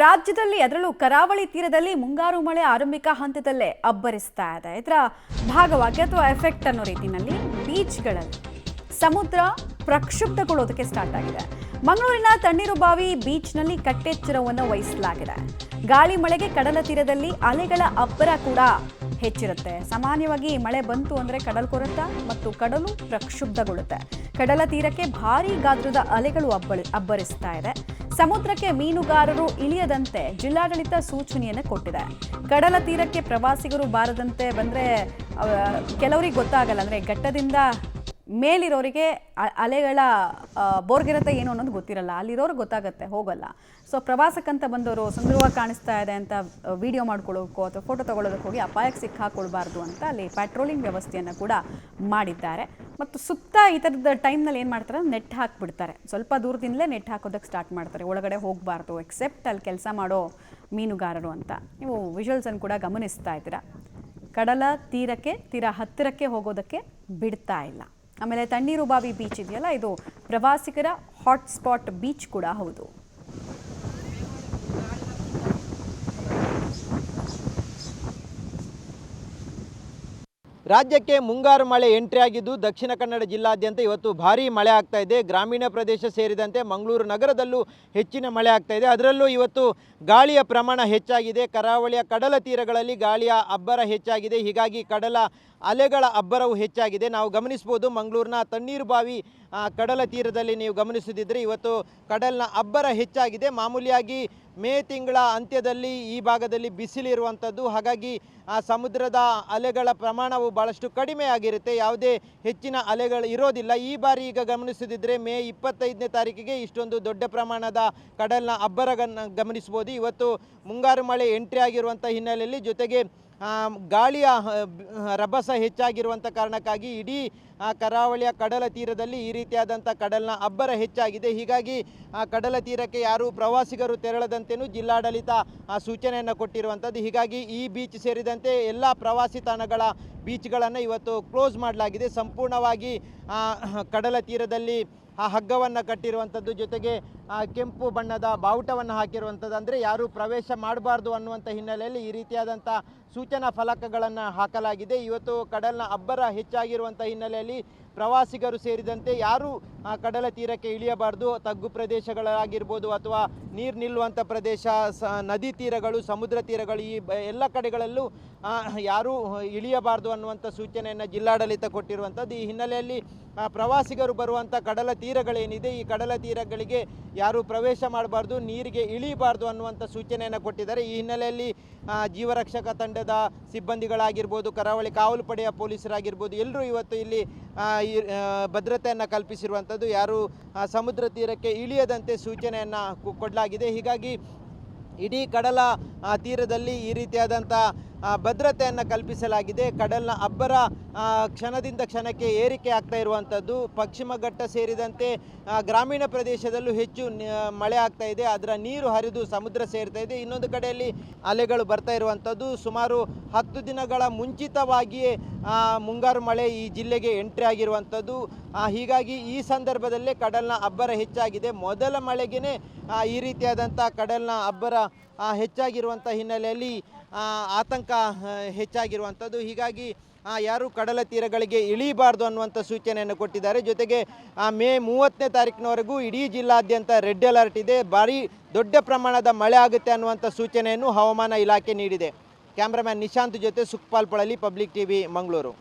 ರಾಜ್ಯದಲ್ಲಿ ಅದರಲ್ಲೂ ಕರಾವಳಿ ತೀರದಲ್ಲಿ ಮುಂಗಾರು ಮಳೆ ಆರಂಭಿಕ ಹಂತದಲ್ಲೇ ಅಬ್ಬರಿಸ್ತಾ ಇದೆ. ಇದರ ಭಾಗವಾಗಿ ಅಥವಾ ಎಫೆಕ್ಟ್ ಅನ್ನೋ ರೀತಿಯಲ್ಲಿ ಬೀಚ್ಗಳಲ್ಲಿ ಸಮುದ್ರ ಪ್ರಕ್ಷುಬ್ಧಗೊಳ್ಳೋದಕ್ಕೆ ಸ್ಟಾರ್ಟ್ ಆಗಿದೆ. ಮಂಗಳೂರಿನ ತಣ್ಣೀರುಬಾವಿ ಬೀಚ್ನಲ್ಲಿ ಕಟ್ಟೆಚ್ಚರವನ್ನು ವಹಿಸಲಾಗಿದೆ. ಗಾಳಿ ಮಳೆಗೆ ಕಡಲ ತೀರದಲ್ಲಿ ಅಲೆಗಳ ಅಬ್ಬರ ಕೂಡ ಹೆಚ್ಚಿರುತ್ತೆ. ಸಾಮಾನ್ಯವಾಗಿ ಮಳೆ ಬಂತು ಅಂದರೆ ಕಡಲ್ ಕೊರೆತ ಮತ್ತು ಕಡಲು ಪ್ರಕ್ಷುಬ್ಧಗೊಳ್ಳುತ್ತೆ. ಕಡಲ ತೀರಕ್ಕೆ ಭಾರೀ ಗಾತ್ರದ ಅಲೆಗಳು ಅಬ್ಬರಿಸ್ತಾ ಇದೆ. ಸಮುದ್ರಕ್ಕೆ ಮೀನುಗಾರರು ಇಳಿಯದಂತೆ ಜಿಲ್ಲಾಡಳಿತ ಸೂಚನೆಯನ್ನು ಕೊಟ್ಟಿದೆ. ಕಡಲ ತೀರಕ್ಕೆ ಪ್ರವಾಸಿಗರು ಬಾರದಂತೆ ಬಂದರೆ ಕೆಲವರಿಗೆ ಗೊತ್ತಾಗಲ್ಲ, ಅಂದರೆ ಘಟ್ಟದಿಂದ ಮೇಲಿರೋರಿಗೆ ಅಲೆಗಳ ಬೋರ್ಗಿರತೆ ಏನು ಅನ್ನೋದು ಗೊತ್ತಿರಲ್ಲ, ಅಲ್ಲಿರೋರಿಗೆ ಗೊತ್ತಾಗುತ್ತೆ, ಹೋಗಲ್ಲ. ಸೊ ಪ್ರವಾಸಕ್ಕಂತ ಬಂದವರು ಸುಂದರವಾಗಿ ಕಾಣಿಸ್ತಾ ಇದೆ ಅಂತ ವಿಡಿಯೋ ಮಾಡ್ಕೊಳ್ಳೋಕ್ಕೋ ಅಥವಾ ಫೋಟೋ ತೊಗೊಳ್ಳೋದಕ್ಕೆ ಹೋಗಿ ಅಪಾಯಕ್ಕೆ ಸಿಕ್ಕಾಕೊಳ್ಬಾರ್ದು ಅಂತ ಅಲ್ಲಿ ಪ್ಯಾಟ್ರೋಲಿಂಗ್ ವ್ಯವಸ್ಥೆಯನ್ನು ಕೂಡ ಮಾಡಿದ್ದಾರೆ. ಮತ್ತು ಸುತ್ತ ಈ ಥರದ ಟೈಮ್ನಲ್ಲಿ ಏನು ಮಾಡ್ತಾರೆ, ನೆಟ್ ಹಾಕಿಬಿಡ್ತಾರೆ. ಸ್ವಲ್ಪ ದೂರದಿಂದಲೇ ನೆಟ್ ಹಾಕೋದಕ್ಕೆ ಸ್ಟಾರ್ಟ್ ಮಾಡ್ತಾರೆ, ಒಳಗಡೆ ಹೋಗಬಾರ್ದು ಎಕ್ಸೆಪ್ಟ್ ಅಲ್ಲಿ ಕೆಲಸ ಮಾಡೋ ಮೀನುಗಾರರು ಅಂತ. ನೀವು ವಿಜುವಲ್ಸನ್ನು ಕೂಡ ಗಮನಿಸ್ತಾ ಇದ್ದೀರಾ. ಕಡಲ ತೀರ ಹತ್ತಿರಕ್ಕೆ ಹೋಗೋದಕ್ಕೆ ಬಿಡ್ತಾ ಇಲ್ಲ. ಆಮೇಲೆ ತಣ್ಣೀರುಬಾವಿ ಬೀಚ್ ಇದೆಯಲ್ಲ, ಇದು ಪ್ರವಾಸಿಗರ ಹಾಟ್ಸ್ಪಾಟ್ ಬೀಚ್ ಕೂಡ ಹೌದು. ರಾಜ್ಯಕ್ಕೆ ಮುಂಗಾರು ಮಳೆ ಎಂಟ್ರಿ ಆಗಿದ್ದು ದಕ್ಷಿಣ ಕನ್ನಡ ಜಿಲ್ಲಾದ್ಯಂತ ಇವತ್ತು ಭಾರೀ ಮಳೆ ಆಗ್ತಾ ಇದೆ. ಗ್ರಾಮೀಣ ಪ್ರದೇಶ ಸೇರಿದಂತೆ ಮಂಗಳೂರು ನಗರದಲ್ಲೂ ಹೆಚ್ಚಿನ ಮಳೆ ಆಗ್ತಾ ಇದೆ. ಅದರಲ್ಲೂ ಇವತ್ತು ಗಾಳಿಯ ಪ್ರಮಾಣ ಹೆಚ್ಚಾಗಿದೆ. ಕರಾವಳಿಯ ಕಡಲ ತೀರಗಳಲ್ಲಿ ಗಾಳಿಯ ಅಬ್ಬರ ಹೆಚ್ಚಾಗಿದೆ. ಹೀಗಾಗಿ ಕಡಲ ಅಲೆಗಳ ಅಬ್ಬರವು ಹೆಚ್ಚಾಗಿದೆ. ನಾವು ಗಮನಿಸ್ಬೋದು, ಮಂಗಳೂರಿನ ತಣ್ಣೀರುಬಾವಿ ಕಡಲ ತೀರದಲ್ಲಿ ನೀವು ಗಮನಿಸುತ್ತಿದ್ದರೆ ಇವತ್ತು ಕಡಲಿನ ಅಬ್ಬರ ಹೆಚ್ಚಾಗಿದೆ. ಮಾಮೂಲಿಯಾಗಿ ಮೇ ತಿಂಗಳ ಅಂತ್ಯದಲ್ಲಿ ಈ ಭಾಗದಲ್ಲಿ ಬಿಸಿಲಿರುವಂಥದ್ದು, ಹಾಗಾಗಿ ಸಮುದ್ರದ ಅಲೆಗಳ ಪ್ರಮಾಣವು ಭಾಳಷ್ಟು ಕಡಿಮೆ ಆಗಿರುತ್ತೆ, ಯಾವುದೇ ಹೆಚ್ಚಿನ ಅಲೆಗಳು ಇರೋದಿಲ್ಲ. ಈ ಬಾರಿ ಈಗ ಗಮನಿಸುತ್ತಿದ್ದರೆ ಮೇ 25ನೇ ತಾರೀಕಿಗೆ ಇಷ್ಟೊಂದು ದೊಡ್ಡ ಪ್ರಮಾಣದ ಕಡಲಿನ ಅಬ್ಬರವನ್ನು ಗಮನಿಸ್ಬೋದು. ಇವತ್ತು ಮುಂಗಾರು ಮಳೆ ಎಂಟ್ರಿ ಆಗಿರುವಂಥ ಹಿನ್ನೆಲೆಯಲ್ಲಿ ಜೊತೆಗೆ ಗಾಳಿಯ ರಭಸ ಹೆಚ್ಚಾಗಿರುವಂಥ ಕಾರಣಕ್ಕಾಗಿ ಇಡೀ ಕರಾವಳಿಯ ಕಡಲ ತೀರದಲ್ಲಿ ಈ ರೀತಿಯಾದಂಥ ಕಡಲಿನ ಅಬ್ಬರ ಹೆಚ್ಚಾಗಿದೆ. ಹೀಗಾಗಿ ಕಡಲ ತೀರಕ್ಕೆ ಯಾರು ಪ್ರವಾಸಿಗರು ತೆರಳದಂತೆಯೂ ಜಿಲ್ಲಾಡಳಿತ ಸೂಚನೆಯನ್ನು ಕೊಟ್ಟಿರುವಂಥದ್ದು. ಹೀಗಾಗಿ ಈ ಬೀಚ್ ಸೇರಿದಂತೆ ಎಲ್ಲ ಪ್ರವಾಸಿ ತಾಣಗಳ ಬೀಚ್ಗಳನ್ನು ಇವತ್ತು ಕ್ಲೋಸ್ ಮಾಡಲಾಗಿದೆ. ಸಂಪೂರ್ಣವಾಗಿ ಕಡಲ ತೀರದಲ್ಲಿ ಹಗ್ಗವನ್ನು ಕಟ್ಟಿರುವಂಥದ್ದು, ಜೊತೆಗೆ ಕೆಂಪು ಬಣ್ಣದ ಬಾವುಟವನ್ನು ಹಾಕಿರುವಂಥದ್ದು, ಅಂದರೆ ಯಾರು ಪ್ರವೇಶ ಮಾಡಬಾರ್ದು ಅನ್ನುವಂಥ ಹಿನ್ನೆಲೆಯಲ್ಲಿ ಈ ರೀತಿಯಾದಂಥ ಸೂಚನಾ ಫಲಕಗಳನ್ನು ಹಾಕಲಾಗಿದೆ. ಇವತ್ತು ಕಡಲಿನ ಅಬ್ಬರ ಹೆಚ್ಚಾಗಿರುವಂಥ ಹಿನ್ನೆಲೆಯಲ್ಲಿ ಪ್ರವಾಸಿಗರು ಸೇರಿದಂತೆ ಯಾರು ಕಡಲ ತೀರಕ್ಕೆ ಇಳಿಯಬಾರ್ದು. ತಗ್ಗು ಪ್ರದೇಶಗಳಾಗಿರ್ಬೋದು ಅಥವಾ ನೀರು ನಿಲ್ಲುವಂಥ ಪ್ರದೇಶ, ನದಿ ತೀರಗಳು, ಸಮುದ್ರ ತೀರಗಳು, ಈ ಎಲ್ಲ ಕಡೆಗಳಲ್ಲೂ ಯಾರೂ ಇಳಿಯಬಾರ್ದು ಅನ್ನುವಂಥ ಸೂಚನೆಯನ್ನು ಜಿಲ್ಲಾಡಳಿತ ಕೊಟ್ಟಿರುವಂಥದ್ದು. ಈ ಹಿನ್ನೆಲೆಯಲ್ಲಿ ಪ್ರವಾಸಿಗರು ಬರುವಂಥ ಕಡಲ ತೀರಗಳೇನಿದೆ, ಈ ಕಡಲ ತೀರಗಳಿಗೆ ಯಾರು ಪ್ರವೇಶ ಮಾಡಬಾರ್ದು, ನೀರಿಗೆ ಇಳಿಬಾರ್ದು ಅನ್ನುವಂಥ ಸೂಚನೆಯನ್ನು ಕೊಟ್ಟಿದ್ದಾರೆ. ಈ ಹಿನ್ನೆಲೆಯಲ್ಲಿ ಜೀವರಕ್ಷಕ ತಂಡದ ಸಿಬ್ಬಂದಿಗಳಾಗಿರ್ಬೋದು, ಕರಾವಳಿ ಕಾವಲು ಪಡೆಯ ಪೊಲೀಸರಾಗಿರ್ಬೋದು, ಎಲ್ಲರೂ ಇವತ್ತು ಇಲ್ಲಿ ಭದ್ರತೆಯನ್ನು ಕಲ್ಪಿಸಿರುವಂಥದ್ದು. ಯಾರು ಸಮುದ್ರ ತೀರಕ್ಕೆ ಇಳಿಯದಂತೆ ಸೂಚನೆಯನ್ನು ಕೊಡಲಾಗಿದೆ. ಹೀಗಾಗಿ ಇಡೀ ಕಡಲ ತೀರದಲ್ಲಿ ಈ ರೀತಿಯಾದಂಥ ಭದ್ರತೆಯನ್ನು ಕಲ್ಪಿಸಲಾಗಿದೆ. ಕಡಲಿನ ಅಬ್ಬರ ಕ್ಷಣದಿಂದ ಕ್ಷಣಕ್ಕೆ ಏರಿಕೆ ಆಗ್ತಾ ಇರುವಂಥದ್ದು. ಪಶ್ಚಿಮ ಘಟ್ಟ ಸೇರಿದಂತೆ ಗ್ರಾಮೀಣ ಪ್ರದೇಶದಲ್ಲೂ ಹೆಚ್ಚು ಮಳೆ ಆಗ್ತಾ ಇದೆ. ಅದರ ನೀರು ಹರಿದು ಸಮುದ್ರ ಸೇರ್ತಾ ಇದೆ. ಇನ್ನೊಂದು ಕಡೆಯಲ್ಲಿ ಅಲೆಗಳು ಬರ್ತಾ ಇರುವಂಥದ್ದು. ಸುಮಾರು 10 ದಿನಗಳ ಮುಂಚಿತವಾಗಿಯೇ ಮುಂಗಾರು ಮಳೆ ಈ ಜಿಲ್ಲೆಗೆ ಎಂಟ್ರಿ ಆಗಿರುವಂಥದ್ದು. ಹೀಗಾಗಿ ಈ ಸಂದರ್ಭದಲ್ಲೇ ಕಡಲಿನ ಅಬ್ಬರ ಹೆಚ್ಚಾಗಿದೆ. ಮೊದಲ ಮಳೆಗೇ ಈ ರೀತಿಯಾದಂಥ ಕಡಲಿನ ಅಬ್ಬರ ಹೆಚ್ಚಾಗಿರುವಂಥ ಹಿನ್ನೆಲೆಯಲ್ಲಿ ಆತಂಕ ಹೆಚ್ಚಾಗಿರುವಂಥದ್ದು. ಹೀಗಾಗಿ ಯಾರು ಕಡಲ ತೀರಗಳಿಗೆ ಇಳಿಬಾರ್ದು ಅನ್ನುವಂಥ ಸೂಚನೆಯನ್ನು ಕೊಟ್ಟಿದ್ದಾರೆ. ಜೊತೆಗೆ ಮೇ 30ನೇ ತಾರೀಕಿನವರೆಗೂ ಇಡೀ ಜಿಲ್ಲಾದ್ಯಂತ ರೆಡ್ ಅಲರ್ಟ್ ಇದೆ. ಭಾರೀ ದೊಡ್ಡ ಪ್ರಮಾಣದ ಮಳೆ ಆಗುತ್ತೆ ಅನ್ನುವಂಥ ಸೂಚನೆಯನ್ನು ಹವಾಮಾನ ಇಲಾಖೆ ನೀಡಿದೆ. ಕ್ಯಾಮ್ರಾಮ್ಯಾನ್ ನಿಶಾಂತ್ ಜೊತೆ ಸುಖಪಾಲ್ ಪಳಲಿ, ಪಬ್ಲಿಕ್ ಟಿವಿ, ಮಂಗಳೂರು.